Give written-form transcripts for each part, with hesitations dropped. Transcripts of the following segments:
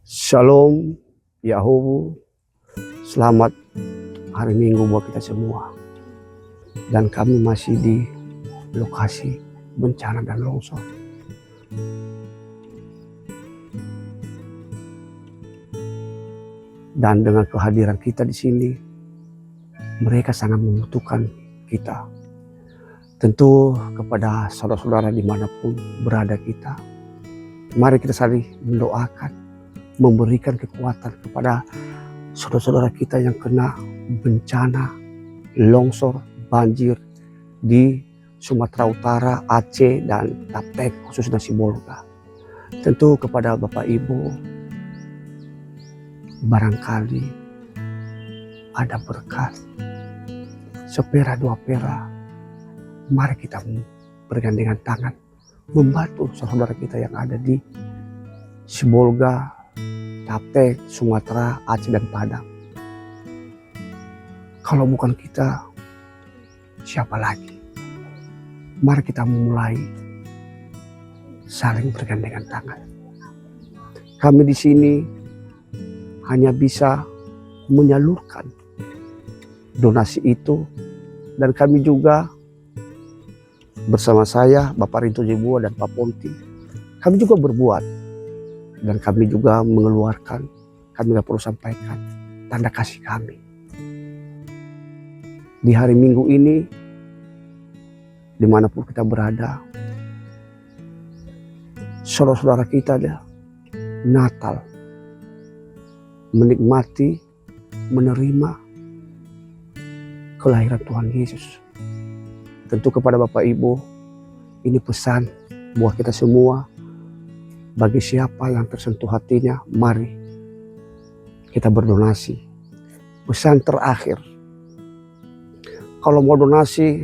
Shalom, Yahoo, selamat hari Minggu buat kita semua. Dan kami masih di lokasi bencana dan longsor. Dan dengan kehadiran kita di sini, mereka sangat membutuhkan kita. Tentu kepada saudara-saudara dimanapun berada kita, mari kita saling mendoakan, memberikan kekuatan kepada saudara-saudara kita yang kena bencana, longsor, banjir di Sumatera Utara, Aceh, dan Tapek, khususnya Sibolga. Tentu kepada Bapak Ibu, barangkali ada berkat, sepera dua pera, mari kita bergandengan tangan, membantu saudara kita yang ada di Sibolga, Tapek, Sumatera, Aceh, dan Padang. Kalau bukan kita, siapa lagi? Mari kita mulai saling bergandengan tangan. Kami di sini hanya bisa menyalurkan donasi itu, dan kami juga bersama saya, Bapak Rinto Jebua dan Pak Ponti, kami juga berbuat. Dan kami juga mengeluarkan, kami gak perlu sampaikan tanda kasih kami. Di hari Minggu ini, dimanapun kita berada, saudara-saudara kita ada Natal, menikmati, menerima kelahiran Tuhan Yesus. Tentu kepada Bapak Ibu, ini pesan buat kita semua. Bagi siapa yang tersentuh hatinya, mari kita berdonasi. Pesan terakhir, kalau mau donasi,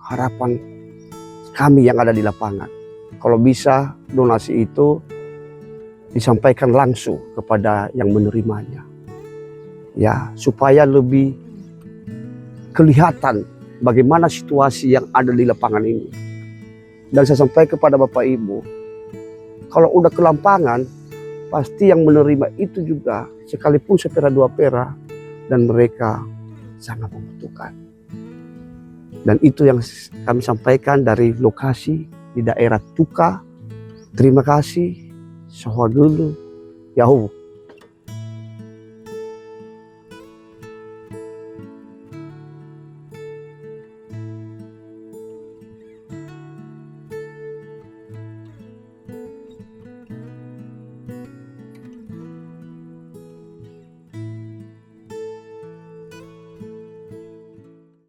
harapan kami yang ada di lapangan, kalau bisa donasi itu disampaikan langsung kepada yang menerimanya, ya, supaya lebih kelihatan bagaimana situasi yang ada di lapangan ini. Dan saya sampaikan kepada Bapak Ibu, kalau udah ke lapangan, pasti yang menerima itu juga, sekalipun sepera dua pera, dan mereka sangat membutuhkan. Dan itu yang kami sampaikan dari lokasi di daerah Tuka. Terima kasih, Sohwadulu, Yahoo.